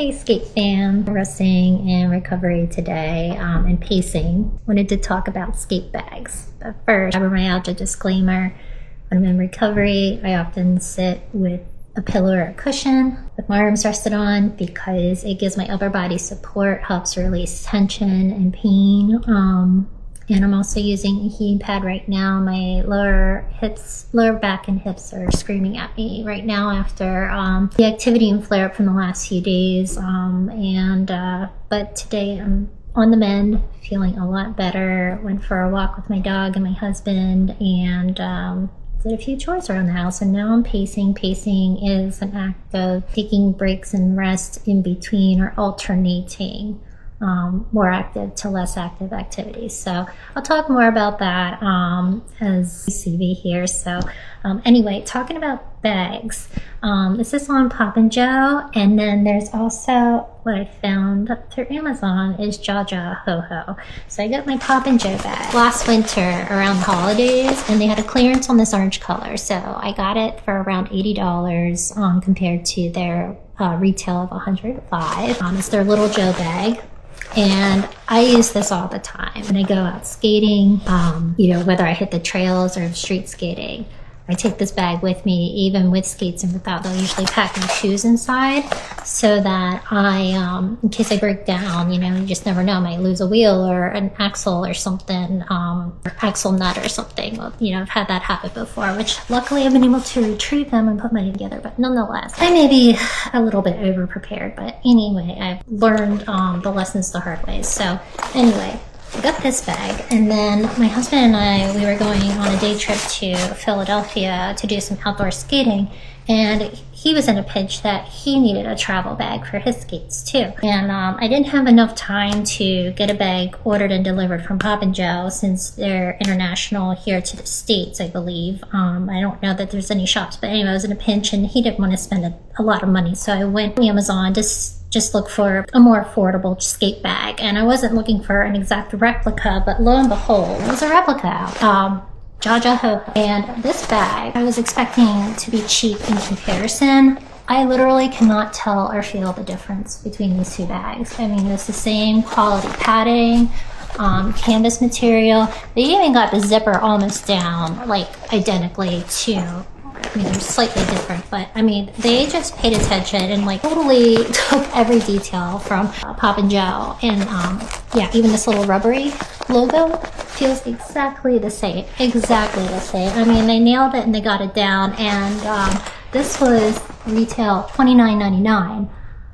Hey skate fam, resting and recovery today and pacing. Wanted to talk about skate bags. But first, fibromyalgia disclaimer. When I'm in recovery, I often sit with a pillow or a cushion with my arms rested on because it gives my upper body support, helps release tension and pain. And I'm also using a heating pad right now. My lower back and hips are screaming at me right now after the activity and flare up from the last few days. But today I'm on the mend, feeling a lot better. Went for a walk with my dog and my husband and did a few chores around the house, and now I'm pacing. Pacing is an act of taking breaks and rest in between or alternating more active to less active activities. So I'll talk more about that as you see me here. So anyway, talking about bags, this is on Pop and Jo, and then there's also what I found through Amazon is JajaHoho. So I got my Pop and Jo bag last winter around the holidays, and they had a clearance on this orange color. So I got it for around $80 compared to their retail of $105. It's their little Jo bag. And I use this all the time when I go out skating, whether I hit the trails or street skating. I take this bag with me, even with skates and without. They'll usually pack my shoes inside so that in case I break down, you just never know. I might lose a wheel or an axle or something, or axle nut or something. Well, I've had that happen before, which luckily I've been able to retrieve them and put mine together. But nonetheless, I may be a little bit over prepared. But anyway, I've learned the lessons the hard way. So anyway, I got this bag, and then my husband and I, we were going on a day trip to Philadelphia to do some outdoor skating, and he was in a pinch that he needed a travel bag for his skates too. And I didn't have enough time to get a bag ordered and delivered from Pop and Jo since they're international here to the States, I believe. I don't know that there's any shops, but anyway, I was in a pinch and he didn't want to spend a lot of money, so I went to Amazon to just look for a more affordable skate bag. And I wasn't looking for an exact replica, but lo and behold, there was a replica out. JajaHoho. And this bag, I was expecting to be cheap in comparison. I literally cannot tell or feel the difference between these two bags. I mean, it's the same quality padding, canvas material. They even got the zipper almost down, like identically to, they're slightly different, but they just paid attention and totally took every detail from Pop and Jo. And even this little rubbery logo feels exactly the same. They nailed it and they got it down. And this was retail $29.99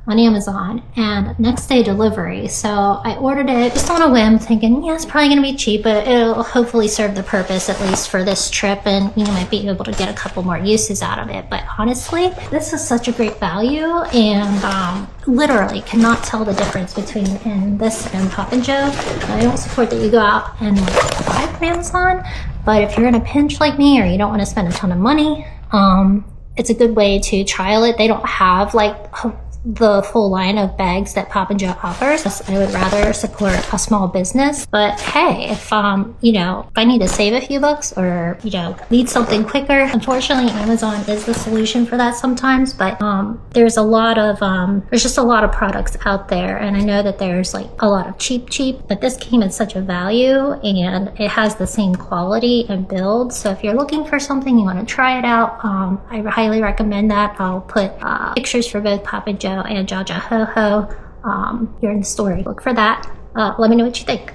on Amazon and next day delivery. So I ordered it just on a whim, thinking, it's probably going to be cheap, but it'll hopefully serve the purpose at least for this trip, and you might be able to get a couple more uses out of it. But honestly, this is such a great value, and literally cannot tell the difference between this and Pop and Jo. I don't support that you go out and buy from Amazon, but if you're in a pinch like me or you don't want to spend a ton of money, it's a good way to trial it. They don't have the full line of bags that Pop and Jo offers. I would rather support a small business. But hey, if if I need to save a few bucks or need something quicker, unfortunately Amazon is the solution for that sometimes. But there's just a lot of products out there, and I know that there's a lot of cheap, but this came at such a value, and it has the same quality and build. So if you're looking for something, you want to try it out, I highly recommend that. I'll put pictures for both Pop and Jo and JajaHoho here in the story. Look for that. Let me know what you think.